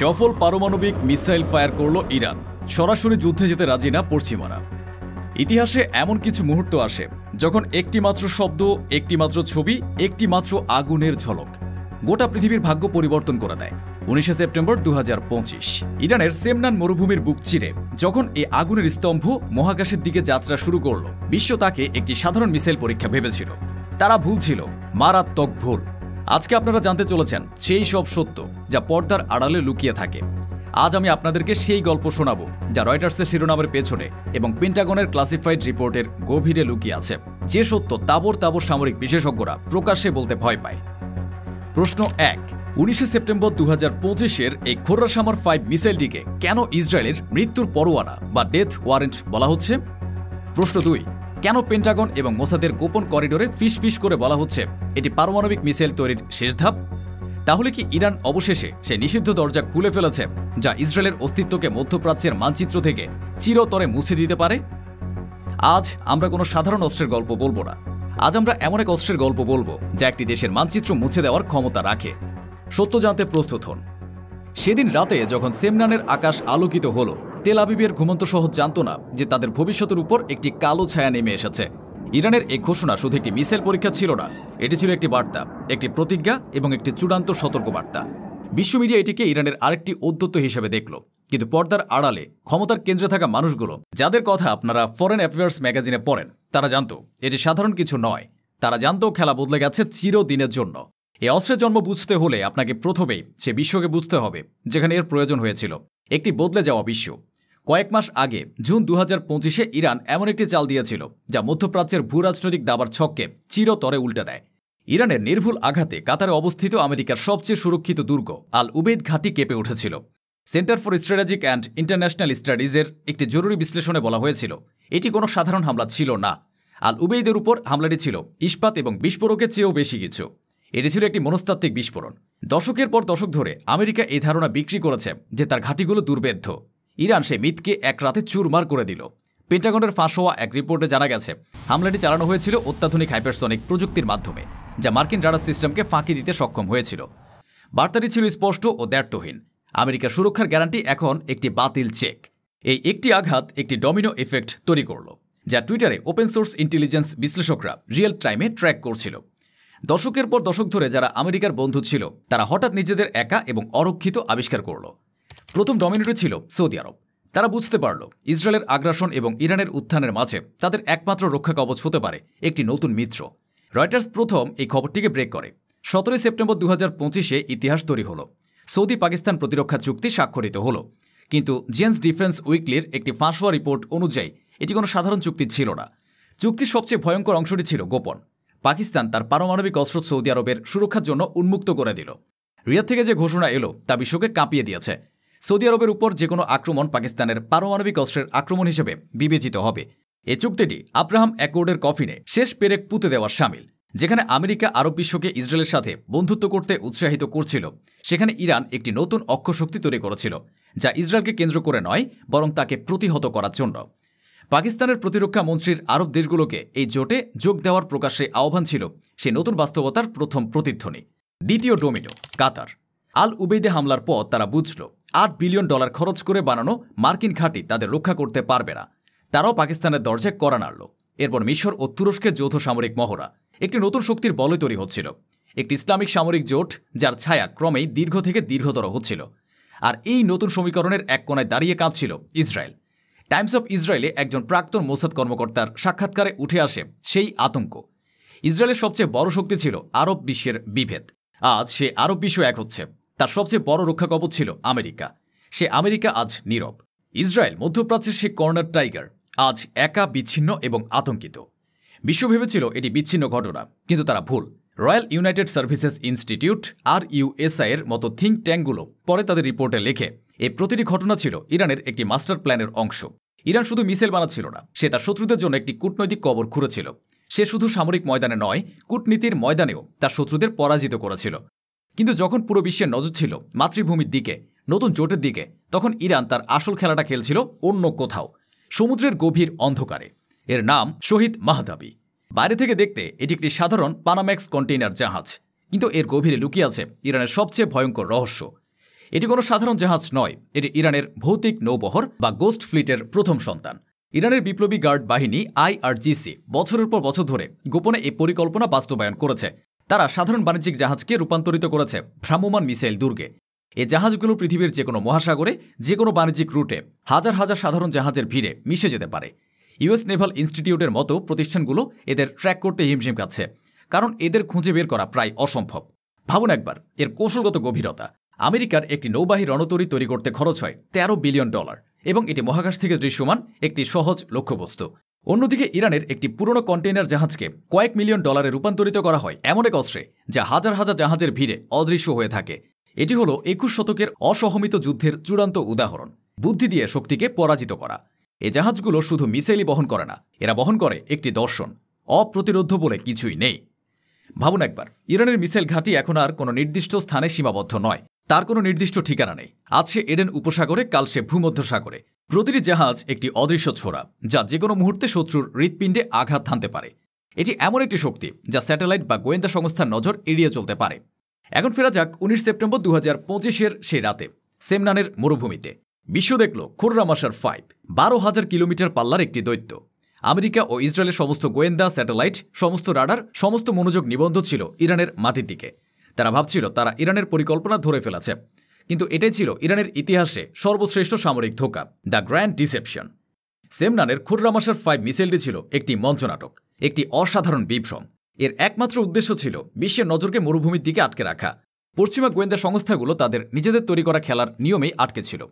সফল পারমাণবিক missile fire করল ইরান। সরাসরি যুদ্ধে যেতে রাজি না পশ্চিমারা। ইতিহাসে এমন কিছু মুহূর্ত আসে যখন একটি মাত্র শব্দ, একটি মাত্র ছবি, একটি মাত্র আগুনের ঝলক গোটা পৃথিবীর ভাগ্য পরিবর্তন করে দেয়। 19 সেপ্টেম্বর 2025 ইরানের সেমনান মরুভূমির বুক চিরে যখন এই আগুনের স্তম্ভ মহাকাশের দিকে যাত্রা শুরু করল, বিশ্ব তাকে একটি সাধারণ মিসাইল পরীক্ষা ভেবেছিল। তারা ভুল ছিল, মারাত্মক ভুল। আজকে আপনারা জানতে চলেছেন সেই সব সত্য যা পর্দার আড়ালে লুকিয়ে থাকে। আজ আমি আপনাদেরকে সেই গল্প শোনাবো যা রয়টার্সের শিরোনামের পেছনে এবং পেন্টাগনের ক্লাসিফাইড রিপোর্টের গভীরে লুকিয়ে আছে, যে সত্য তাবর তাবর সামরিক বিশেষজ্ঞরা প্রকাশ্যে বলতে ভয় পায়। প্রশ্ন 1, 19 সেপ্টেম্বর 2025 এই খোরাসামার 5 মিসাইলটিকে কেন ইসরায়েলের মৃত্যুর পরোয়ানা বা ডেথ ওয়ারেন্ট বলা হচ্ছে? প্রশ্ন 2, কেন পেন্টাগন এবং মোসাদের গোপন করিডোরে ফিস করে বলা হচ্ছে এটি পারমাণবিক মিসাইল তৈরির শেষ ধাপ? তাহলে কি ইরান অবশেষে সে নিষিদ্ধ দরজা খুলে ফেলেছে যা ইসরায়েলের অস্তিত্বকে মধ্যপ্রাচ্যের মানচিত্র থেকে চিরতরে মুছে দিতে পারে? আজ আমরা কোনো সাধারণ অস্ত্রের গল্প বলবো না। আজ আমরা এমন এক অস্ত্রের গল্প বলবো যা একটি দেশের মানচিত্র মুছে দেওয়ার ক্ষমতা রাখে। সত্য জানতে প্রস্তুত হন। সেদিন রাতে যখন সেমনানের আকাশ আলোকিত হলো, তেল আবিবের ঘুমন্ত শহর জানত না যে তাদের ভবিষ্যতের উপর একটি কালো ছায়া নেমে এসেছে। ইরানের এই ঘোষণা শুধু একটি মিসাইল পরীক্ষা ছিল না, এটি ছিল একটি বার্তা, একটি প্রতিজ্ঞা এবং একটি চূড়ান্ত সতর্কবার্তা। বিশ্ব মিডিয়া এটিকে ইরানের আরেকটি ঔদ্ধত্য হিসেবে দেখল, কিন্তু পর্দার আড়ালে ক্ষমতার কেন্দ্রে থাকা মানুষগুলো, যাদের কথা আপনারা ফরেন অ্যাফেয়ার্স ম্যাগাজিনে পড়েন, তারা জানত এটি সাধারণ কিছু নয়। তারা জানত খেলা বদলে গেছে চিরদিনের জন্য। এই অস্ত্রের জন্ম বুঝতে হলে আপনাকে প্রথমেই সে বিশ্বকে বুঝতে হবে যেখানে এর প্রয়োজন হয়েছিল, একটি বদলে যাওয়া বিশ্ব। কয়েক মাস আগে জুন 2025 ইরান এমন একটি চাল দিয়েছিল যা মধ্যপ্রাচ্যের ভূরাজনৈতিক দাবার ছককে চিরতরে উল্টে দেয়। ইরানের নির্ভুল আঘাতে কাতারে অবস্থিত আমেরিকার সবচেয়ে সুরক্ষিত দুর্গ আল উবেইদ ঘাঁটি কেঁপে উঠেছিল। Center for Strategic and International স্টাডিজের একটি জরুরি বিশ্লেষণে বলা হয়েছিল এটি কোনো সাধারণ হামলা ছিল না। আল উবেইদের উপর হামলাটি ছিল ইস্পাত এবং বিস্ফোরকের চেয়েও বেশি কিছু। এটি ছিল একটি মনস্তাত্ত্বিক বিস্ফোরণ। দশকের পর দশক ধরে আমেরিকা এই ধারণা বিক্রি করেছে যে তার ঘাঁটিগুলো দুর্ভেদ্য। ইরান সেই মিথকে এক রাতে চুরমার করে দিল। পেন্টাগনের ফাঁস হওয়া এক রিপোর্টে জানা গেছে হামলাটি চালানো হয়েছিল অত্যাধুনিক হাইপারসনিক প্রযুক্তির মাধ্যমে, যা মার্কিন রাডার সিস্টেমকে ফাঁকি দিতে সক্ষম হয়েছিল। বার্তাটি ছিল স্পষ্ট ও দ্ব্যর্থহীন। আমেরিকার সুরক্ষার গ্যারান্টি এখন একটি বাতিল চেক। এই একটি আঘাত একটি ডমিনো এফেক্ট তৈরি করল, যা টুইটারে ওপেন সোর্স ইন্টেলিজেন্স বিশ্লেষকরা রিয়েল টাইমে ট্র্যাক করছিল। দশকের পর দশক ধরে যারা আমেরিকার বন্ধু ছিল তারা হঠাৎ নিজেদের একা এবং অরক্ষিত আবিষ্কার করল। প্রথম ডমিনোটি ছিল সৌদি আরব। তারা বুঝতে পারল ইসরায়েলের আগ্রাসন এবং ইরানের উত্থানের মাঝে তাদের একমাত্র রক্ষা কবচ হতে পারে একটি নতুন মিত্র। রয়টার্স প্রথম এই খবরটিকে ব্রেক করে। 17 সেপ্টেম্বর 2025 ইতিহাস তৈরি হল। সৌদি পাকিস্তান প্রতিরক্ষা চুক্তি স্বাক্ষরিত হল। কিন্তু জেন্স ডিফেন্স উইকলির একটি ফাঁস হওয়া রিপোর্ট অনুযায়ী এটি কোনো সাধারণ চুক্তি ছিল না। চুক্তির সবচেয়ে ভয়ঙ্কর অংশটি ছিল গোপন। পাকিস্তান তার পারমাণবিক অস্ত্র সৌদি আরবের সুরক্ষার জন্য উন্মুক্ত করে দিল। রিয়াদ থেকে যে ঘোষণা এলো তা বিশ্বকে কাঁপিয়ে দিয়েছে। সৌদি আরবের উপর যে কোনো আক্রমণ পাকিস্তানের পারমাণবিক অস্ত্রের আক্রমণ হিসেবে বিবেচিত হবে। এই চুক্তিটি আব্রাহাম অ্যাকর্ডের কফিনে শেষ পেরেক পুঁতে দেওয়ার শামিল। যেখানে আমেরিকা আরব বিশ্বকে ইসরায়েলের সাথে বন্ধুত্ব করতে উৎসাহিত করছিল, সেখানে ইরান একটি নতুন অক্ষশক্তি তৈরি করেছিল, যা ইসরায়েলকে কেন্দ্র করে নয় বরং তাকে প্রতিহত করার জন্য। পাকিস্তানের প্রতিরক্ষা মন্ত্রীর আরব দেশগুলোকে এই জোটে যোগ দেওয়ার প্রকাশ্যে আহ্বান ছিল সেই নতুন বাস্তবতার প্রথম প্রতিধ্বনি। দ্বিতীয় ডোমিনো, কাতার। আল উবেইদে হামলার পর তারা বুঝল $8 বিলিয়ন খরচ করে বানানো মার্কিন ঘাঁটি তাদের রক্ষা করতে পারবে না। তারাও পাকিস্তানের দরজায় কড়া নাড়ল। এরপর মিশর ও তুরস্কের যৌথ সামরিক মহড়া একটি নতুন শক্তির বলয় তৈরি হচ্ছিল, একটি ইসলামিক সামরিক জোট যার ছায়া ক্রমেই দীর্ঘ থেকে দীর্ঘতর হচ্ছিল। আর এই নতুন সমীকরণের এক কোণায় দাঁড়িয়ে কাঁপছিল ইসরায়েল। টাইমস অফ ইসরায়েলে একজন প্রাক্তন মোসাদ কর্মকর্তার সাক্ষাৎকারে উঠে আসে সেই আতঙ্ক। ইসরায়েলের সবচেয়ে বড় শক্তি ছিল আরব বিশ্বের বিভেদ। আজ সে আরব বিশ্ব এক হচ্ছে। তার সবচেয়ে বড় রক্ষা কবচ ছিল আমেরিকা। সে আমেরিকা আজ নীরব। ইসরায়েল মধ্যপ্রাচ্যের সে কর্নার টাইগার আজ একা, বিচ্ছিন্ন এবং আতঙ্কিত। বিশ্ব ভেবেছিল এটি বিচ্ছিন্ন ঘটনা, কিন্তু তারা ভুল। Royal United services institute RUSI এর মতো থিঙ্ক ট্যাঙ্কগুলো পরে তাদের রিপোর্টে লেখে এই প্রতিটি ঘটনা ছিল ইরানের একটি মাস্টার প্ল্যানের অংশ। ইরান শুধু মিসাইল বানাচ্ছিল না, সে তার শত্রুদের জন্য একটি কূটনৈতিক কবর খুঁড়েছিল। সে শুধু সামরিক ময়দানে নয়, কূটনীতির ময়দানেও তার শত্রুদের পরাজিত করেছিল। কিন্তু যখন পুরো বিশ্বের নজর ছিল মাতৃভূমির দিকে, নতুন জোটের দিকে, তখন ইরান তার আসল খেলাটা খেলছিল অন্য কোথাও, সমুদ্রের গভীর অন্ধকারে। এর নাম শহীদ মাহদাবি। বাইরে থেকে দেখতে এটি একটি সাধারণ পানাম্যাক্স কন্টেইনার জাহাজ, কিন্তু এর গভীরে লুকিয়ে আছে ইরানের সবচেয়ে ভয়ঙ্কর রহস্য। এটি কোনো সাধারণ জাহাজ নয়, এটি ইরানের ভৌতিক নৌবহর বা গোস্ট ফ্লিটের প্রথম সন্তান। ইরানের বিপ্লবী গার্ড বাহিনী IRGC বছরের পর বছর ধরে গোপনে এই পরিকল্পনা বাস্তবায়ন করেছে। তারা সাধারণ বাণিজ্যিক জাহাজকে রূপান্তরিত করেছে ভ্রাম্যমাণ মিসাইল দুর্গে। এই জাহাজগুলো পৃথিবীর যে কোনো মহাসাগরে, যে কোনো বাণিজ্যিক রুটে হাজার হাজার সাধারণ জাহাজের ভিড়ে মিশে যেতে পারে। US নেভাল ইনস্টিটিউটের মতো প্রতিষ্ঠানগুলো এদের ট্র্যাক করতে হিমশিম খাচ্ছে, কারণ এদের খুঁজে বের করা প্রায় অসম্ভব। ভাবুন একবার এর কৌশলগত গভীরতা। আমেরিকার একটি নৌবাহী রণতরী তৈরি করতে খরচ হয় $13 বিলিয়ন, এবং এটি মহাকাশ থেকে দৃশ্যমান একটি সহজ লক্ষ্যবস্তু। অন্যদিকে ইরানের একটি পুরনো কন্টেইনার জাহাজকে কয়েক মিলিয়ন ডলারে রূপান্তরিত করা হয় এমন এক অস্ত্রে যা হাজার হাজার জাহাজের ভিড়ে অদৃশ্য হয়ে থাকে। এটি হলো 21 শতকের অসহমিত যুদ্ধের চূড়ান্ত উদাহরণ, বুদ্ধি দিয়ে শক্তিকে পরাজিত করা। এই জাহাজগুলো শুধু মিসাইলই বহন করে না, এরা বহন করে একটি দর্শন। অপ্রতিরোধ্য বলে কিছুই নেই। ভাবুন একবার, ইরানের মিসাইল ঘাঁটি এখন আর কোনো নির্দিষ্ট স্থানে সীমাবদ্ধ নয়, তার কোনো নির্দিষ্ট ঠিকানা নেই। আজ সে এডেন উপসাগরে, কাল সে ভূমধ্যসাগরে। প্রতিটি জাহাজ একটি অদৃশ্য ছোরা, যা যে কোনো মুহূর্তে শত্রুর হৃৎপিণ্ডে আঘাত হানতে পারে। এটি এমন একটি শক্তি যা স্যাটেলাইট বা গোয়েন্দা সংস্থার নজর এড়িয়ে চলতে পারে। এখন ফেরা যাক 19 সেপ্টেম্বর 2025-এর সেই রাতে সেমনানের মরুভূমিতে। বিশ্ব দেখল খুররামাশার 5, 12,000 কিলোমিটার পাল্লার একটি দৈত্য। আমেরিকা ও ইসরায়েলের সমস্ত গোয়েন্দা, স্যাটেলাইট, সমস্ত রাডার, সমস্ত মনোযোগ নিবন্ধ ছিল ইরানের মাটির দিকে। তারা ভাবছিল তারা ইরানের পরিকল্পনা ধরে ফেলেছে, কিন্তু এটাই ছিল ইরানের ইতিহাসে সর্বশ্রেষ্ঠ সামরিক ধোঁকা, দ্য গ্র্যান্ড ডিসেপশন। সেমনানের খুররামাশার 5 মিসাইলটি ছিল একটি মঞ্চনাটক, একটি অসাধারণ বিভ্রম। এর একমাত্র উদ্দেশ্য ছিল বিশ্বের নজরকে মরুভূমির দিকে আটকে রাখা। পশ্চিমা গোয়েন্দা সংস্থাগুলো তাদের নিজেদের তৈরি করা খেলার নিয়মেই আটকে ছিল।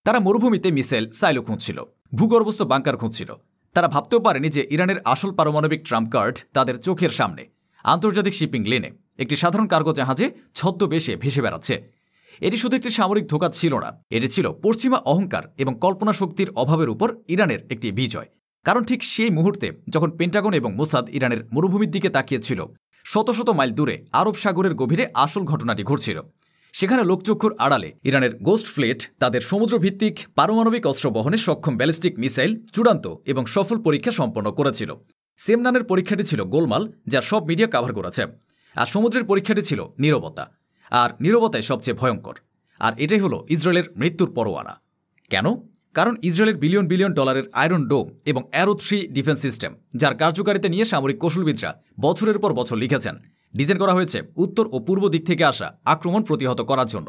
তারা মরুভূমিতে মিসাইল সাইলো খুঁজছিল, ভূগর্ভস্থ বাংকার খুঁজছিল। তারা ভাবতেও পারেনি যে ইরানের আসল পারমাণবিক ট্রাম্প কার্ড তাদের চোখের সামনে, আন্তর্জাতিক শিপিং লেনে একটি সাধারণ কার্গো জাহাজে ছদ্মবেশে ভেসে বেড়াচ্ছে। এটি শুধু একটি সামরিক ধোঁকা ছিল না, এটি ছিল পশ্চিমা অহংকার এবং কল্পনা শক্তির অভাবের উপর ইরানের একটি বিজয়। কারণ ঠিক সেই মুহূর্তে যখন পেন্টাগন এবং মোসাদ ইরানের মরুভূমির দিকে তাকিয়েছিল, শত শত মাইল দূরে আরব সাগরের গভীরে আসল ঘটনাটি ঘটছিল। সেখানে লোকচক্ষুর আড়ালে ইরানের গোস্ট ফ্লিট তাদের সমুদ্রভিত্তিক পারমাণবিক অস্ত্র বহনে সক্ষম ব্যালিস্টিক মিসাইল চূড়ান্ত এবং সফল পরীক্ষা সম্পন্ন করেছিল। সেমনানের পরীক্ষাটি ছিল গোলমাল, যার সব মিডিয়া কাভার করেছে। আর সমুদ্রের পরীক্ষাটি ছিল নীরবতা, আর নীরবতাই সবচেয়ে ভয়ঙ্কর। আর এটাই হলো ইসরায়েলের মৃত্যুর পরোয়ানা। কেন? কারণ ইসরায়েলের বিলিয়ন বিলিয়ন ডলারের আয়রন ডোম এবং অ্যারো 3 ডিফেন্স সিস্টেম, যার কার্যকারিতা নিয়ে সামরিক কৌশলবিদরা বছরের পর বছর লিখেছেন, ডিজাইন করা হয়েছে উত্তর ও পূর্ব দিক থেকে আসা আক্রমণ প্রতিহত করার জন্য।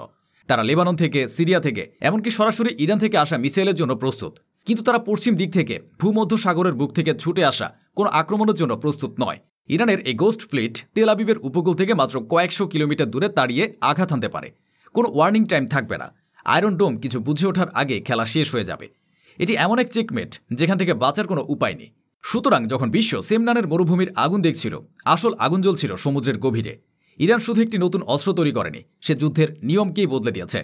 তারা লেবানন থেকে, সিরিয়া থেকে, এমনকি সরাসরি ইরান থেকে আসা মিসাইলের জন্য প্রস্তুত। কিন্তু তারা পশ্চিম দিক থেকে, ভূমধ্য সাগরের বুক থেকে ছুটে আসা কোনো আক্রমণের জন্য প্রস্তুত নয়। ইরানের এই গোস্ট ফ্লিট তেল আবিবের উপকূল থেকে মাত্র কয়েকশো কিলোমিটার দূরে তাড়িয়ে আঘাত হানতে পারে। কোনো ওয়ার্নিং টাইম থাকবে না। আয়রন ডোম কিছু বুঝে ওঠার আগে খেলা শেষ হয়ে যাবে। এটি এমন এক চেকমেট যেখান থেকে বাঁচার কোনো উপায় নেই। সুতরাং যখন বিশ্ব সেমনানের মরুভূমির আগুন দেখছিল, আসল আগুন জ্বলছিল সমুদ্রের গভীরে। ইরান শুধু একটি নতুন অস্ত্র তৈরি করেনি, সে যুদ্ধের নিয়মকেই বদলে দিয়েছে।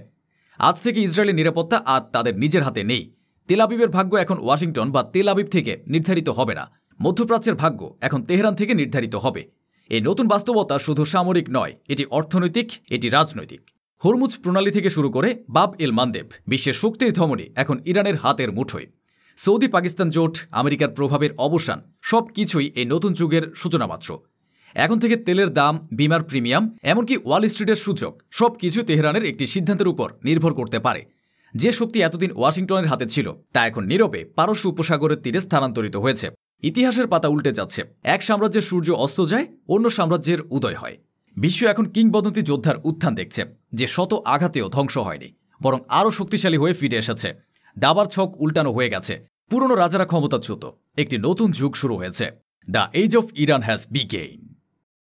আজ থেকে ইসরায়েলের নিরাপত্তা আর তাদের নিজের হাতে নেই। তেল আবিবের ভাগ্য এখন ওয়াশিংটন বা তেল আবিব থেকে নির্ধারিত হবে না। মধ্যপ্রাচ্যের ভাগ্য এখন তেহরান থেকে নির্ধারিত হবে। এই নতুন বাস্তবতা শুধু সামরিক নয়, এটি অর্থনৈতিক, এটি রাজনৈতিক। হরমুজ প্রণালী থেকে শুরু করে বাব এল মান্দেব, বিশ্বের শক্তির ধমনী এখন ইরানের হাতের মুঠোয়। সৌদি পাকিস্তান জোট, আমেরিকার প্রভাবের অবসান, সব কিছুই এই নতুন যুগের সূচনা মাত্র। এখন থেকে তেলের দাম, বিমার প্রিমিয়াম, এমনকি ওয়াল স্ট্রিটের সূচক, সব কিছু তেহরানের একটি সিদ্ধান্তের উপর নির্ভর করতে পারে। যে শক্তি এতদিন ওয়াশিংটনের হাতে ছিল, তা এখন নীরবে পারস্য উপসাগরের তীরে স্থানান্তরিত হয়েছে। ইতিহাসের পাতা উল্টে যাচ্ছে। এক সাম্রাজ্যের সূর্য অস্ত যায়, অন্য সাম্রাজ্যের উদয় হয়। বিশ্ব এখন কিংবদন্তি যোদ্ধার উত্থান দেখছে, যে শত আঘাতেও ধ্বংস হয়নি, বরং আরও শক্তিশালী হয়ে ফিরে এসেছে। দাবার ছক উল্টানো হয়ে গেছে, পুরনো রাজারা ক্ষমতাচ্যুত, একটি নতুন যুগ শুরু হয়েছে। The age of Iran has begin.